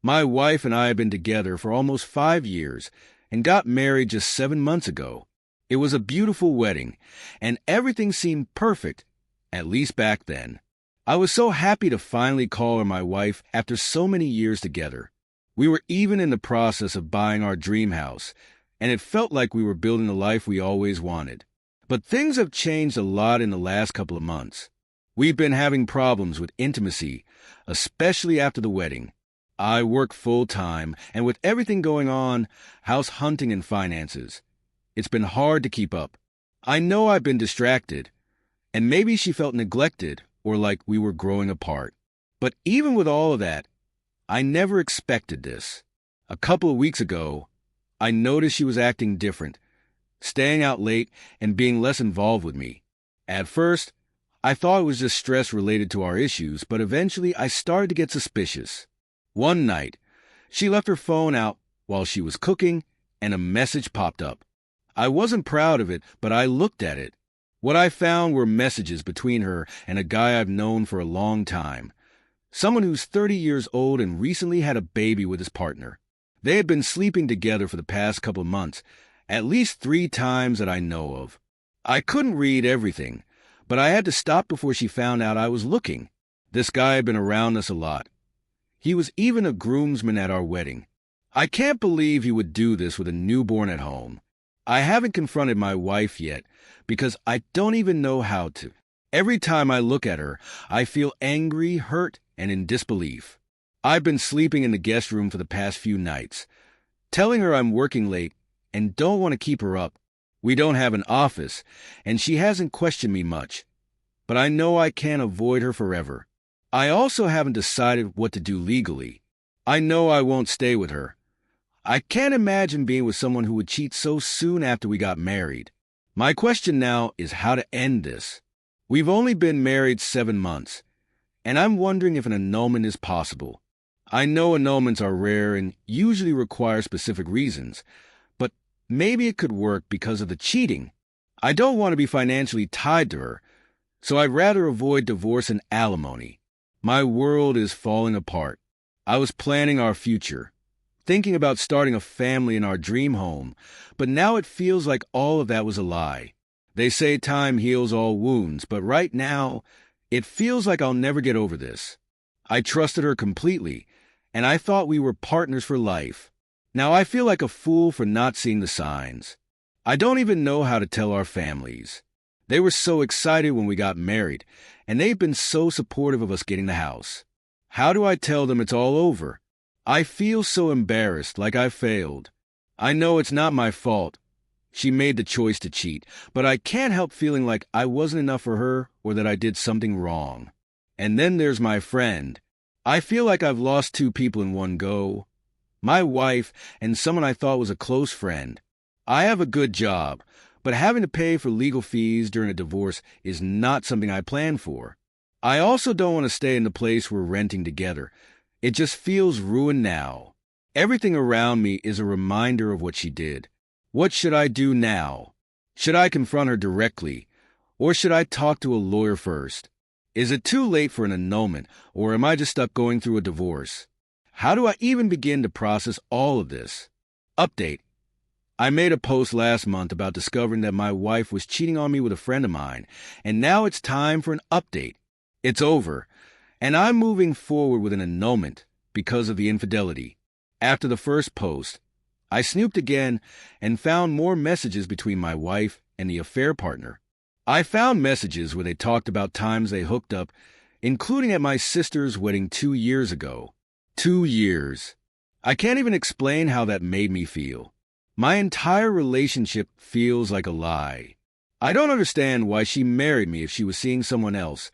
My wife and I have been together for almost 5 years and got married just 7 months ago. It was a beautiful wedding, and everything seemed perfect, at least back then. I was so happy to finally call her my wife after so many years together. We were even in the process of buying our dream house, and it felt like we were building the life we always wanted. But things have changed a lot in the last couple of months. We've been having problems with intimacy, especially after the wedding. I work full-time, and with everything going on, house hunting and finances, it's been hard to keep up. I know I've been distracted, and maybe she felt neglected or like we were growing apart. But even with all of that, I never expected this. A couple of weeks ago, I noticed she was acting different, staying out late and being less involved with me. At first, I thought it was just stress related to our issues, but eventually I started to get suspicious. One night, she left her phone out while she was cooking, and a message popped up. I wasn't proud of it, but I looked at it. What I found were messages between her and a guy I've known for a long time. Someone who's 30 years old and recently had a baby with his partner. They had been sleeping together for the past couple of months, at least 3 times that I know of. I couldn't read everything, but I had to stop before she found out I was looking. This guy had been around us a lot. He was even a groomsman at our wedding. I can't believe he would do this with a newborn at home. I haven't confronted my wife yet because I don't even know how to. Every time I look at her, I feel angry, hurt, and in disbelief. I've been sleeping in the guest room for the past few nights, telling her I'm working late and don't want to keep her up. We don't have an office, and she hasn't questioned me much, but I know I can't avoid her forever. I also haven't decided what to do legally. I know I won't stay with her. I can't imagine being with someone who would cheat so soon after we got married. My question now is how to end this. We've only been married 7 months, and I'm wondering if an annulment is possible. I know annulments are rare and usually require specific reasons, but maybe it could work because of the cheating. I don't want to be financially tied to her, so I'd rather avoid divorce and alimony. My world is falling apart. I was planning our future, thinking about starting a family in our dream home, but now it feels like all of that was a lie. They say time heals all wounds, but right now, it feels like I'll never get over this. I trusted her completely, and I thought we were partners for life. Now I feel like a fool for not seeing the signs. I don't even know how to tell our families. They were so excited when we got married, and they've been so supportive of us getting the house. How do I tell them it's all over? I feel so embarrassed, like I failed. I know it's not my fault. She made the choice to cheat, but I can't help feeling like I wasn't enough for her or that I did something wrong. And then there's my friend. I feel like I've lost 2 people in one go. My wife and someone I thought was a close friend. I have a good job, but having to pay for legal fees during a divorce is not something I planned for. I also don't want to stay in the place we're renting together. It just feels ruined now. Everything around me is a reminder of what she did. What should I do now? Should I confront her directly, or should I talk to a lawyer first? Is it too late for an annulment, or am I just stuck going through a divorce? How do I even begin to process all of this? Update. I made a post last month about discovering that my wife was cheating on me with a friend of mine, and now it's time for an update. It's over, and I'm moving forward with an annulment because of the infidelity. After the first post, I snooped again and found more messages between my wife and the affair partner. I found messages where they talked about times they hooked up, including at my sister's wedding 2 years ago. 2 years. I can't even explain how that made me feel. My entire relationship feels like a lie. I don't understand why she married me if she was seeing someone else,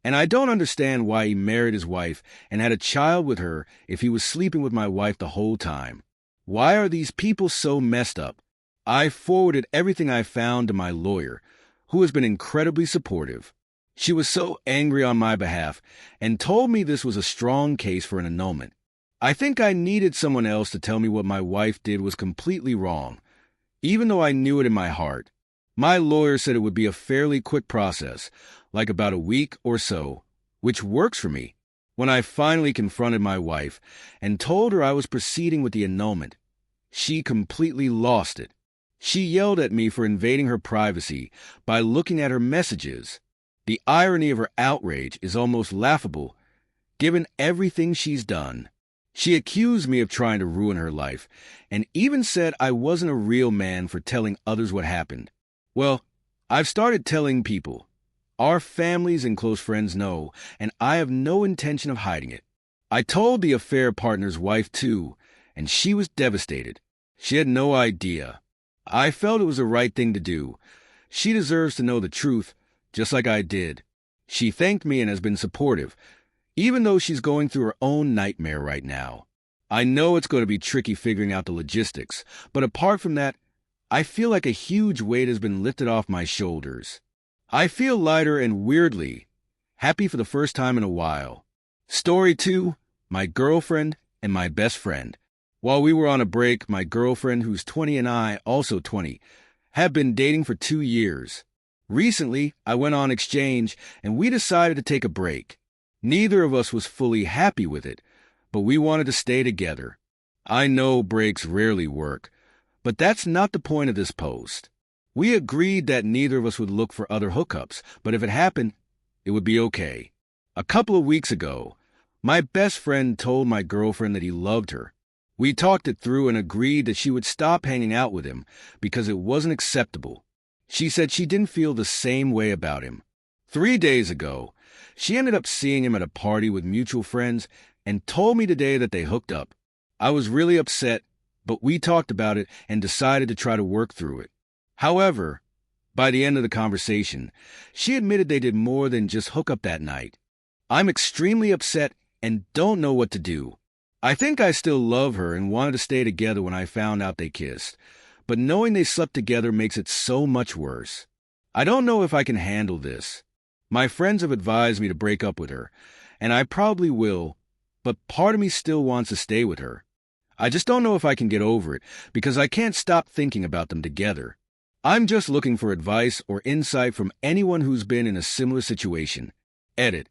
and I don't understand why he married his wife and had a child with her if he was sleeping with my wife the whole time. Why are these people so messed up? I forwarded everything I found to my lawyer, who has been incredibly supportive. She was so angry on my behalf and told me this was a strong case for an annulment. I think I needed someone else to tell me what my wife did was completely wrong, even though I knew it in my heart. My lawyer said it would be a fairly quick process, like about a week or so, which works for me. When I finally confronted my wife and told her I was proceeding with the annulment, she completely lost it. She yelled at me for invading her privacy by looking at her messages. The irony of her outrage is almost laughable, given everything she's done. She accused me of trying to ruin her life, and even said I wasn't a real man for telling others what happened. Well, I've started telling people. Our families and close friends know, and I have no intention of hiding it. I told the affair partner's wife too, and she was devastated. She had no idea. I felt it was the right thing to do. She deserves to know the truth, just like I did. She thanked me and has been supportive, even though she's going through her own nightmare right now. I know it's going to be tricky figuring out the logistics, but apart from that, I feel like a huge weight has been lifted off my shoulders. I feel lighter and weirdly happy for the first time in a while. Story 2, my girlfriend and my best friend. While we were on a break, my girlfriend, who's 20 and I, also 20, have been dating for 2 years. Recently, I went on exchange and we decided to take a break. Neither of us was fully happy with it, but we wanted to stay together. I know breaks rarely work, but that's not the point of this post. We agreed that neither of us would look for other hookups, but if it happened, it would be okay. A couple of weeks ago, my best friend told my girlfriend that he loved her. We talked it through and agreed that she would stop hanging out with him because it wasn't acceptable. She said she didn't feel the same way about him. 3 days ago, she ended up seeing him at a party with mutual friends and told me today that they hooked up. I was really upset, but we talked about it and decided to try to work through it. However, by the end of the conversation, she admitted they did more than just hook up that night. I'm extremely upset and don't know what to do. I think I still love her and wanted to stay together when I found out they kissed, but knowing they slept together makes it so much worse. I don't know if I can handle this. My friends have advised me to break up with her, and I probably will, but part of me still wants to stay with her. I just don't know if I can get over it because I can't stop thinking about them together. I'm just looking for advice or insight from anyone who's been in a similar situation. Edit.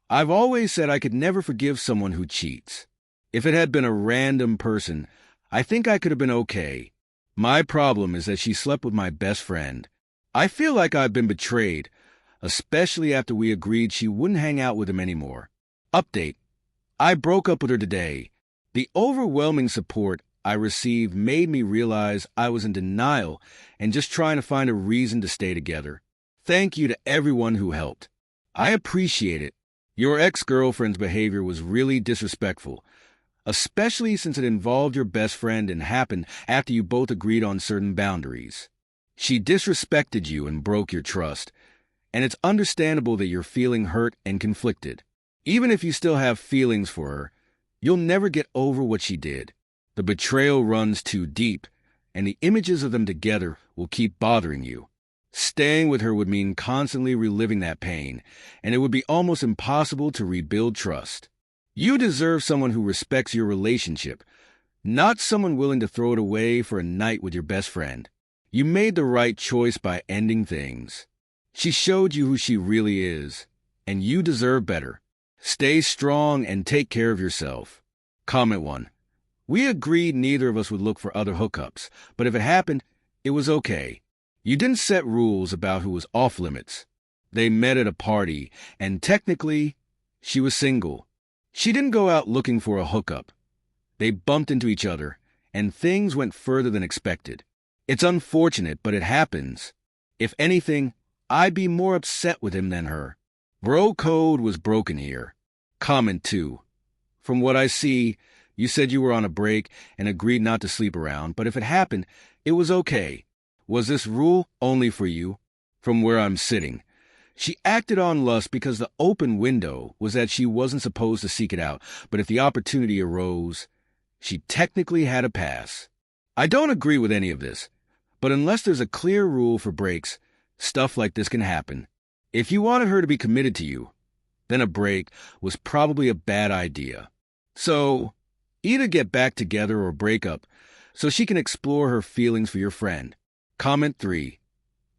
I've always said I could never forgive someone who cheats. If it had been a random person, I think I could have been okay. My problem is that she slept with my best friend. I feel like I've been betrayed, especially after we agreed she wouldn't hang out with him anymore. Update. I broke up with her today. The overwhelming support I received made me realize I was in denial and just trying to find a reason to stay together. Thank you to everyone who helped. I appreciate it. Your ex-girlfriend's behavior was really disrespectful, especially since it involved your best friend and happened after you both agreed on certain boundaries. She disrespected you and broke your trust, and it's understandable that you're feeling hurt and conflicted. Even if you still have feelings for her, you'll never get over what she did. The betrayal runs too deep, and the images of them together will keep bothering you. Staying with her would mean constantly reliving that pain, and it would be almost impossible to rebuild trust. You deserve someone who respects your relationship, not someone willing to throw it away for a night with your best friend. You made the right choice by ending things. She showed you who she really is, and you deserve better. Stay strong and take care of yourself. Comment 1. We agreed neither of us would look for other hookups, but if it happened, it was okay. You didn't set rules about who was off limits. They met at a party, and technically, she was single. She didn't go out looking for a hookup. They bumped into each other, and things went further than expected. It's unfortunate, but it happens. If anything, I'd be more upset with him than her. Bro code was broken here. Comment 2. From what I see, you said you were on a break and agreed not to sleep around, but if it happened, it was okay. Was this rule only for you? From where I'm sitting, she acted on lust because the open window was that she wasn't supposed to seek it out, but if the opportunity arose, she technically had a pass. I don't agree with any of this, but unless there's a clear rule for breaks, stuff like this can happen. If you wanted her to be committed to you, then a break was probably a bad idea. So, either get back together or break up so she can explore her feelings for your friend. Comment 3.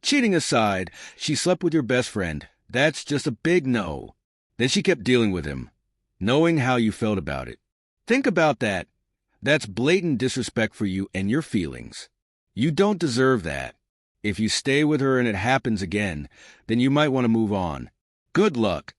Cheating aside, she slept with your best friend. That's just a big no. Then she kept dealing with him. knowing how you felt about it. Think about that. That's blatant disrespect for you and your feelings. You don't deserve that. If you stay with her and it happens again, then you might want to move on. Good luck.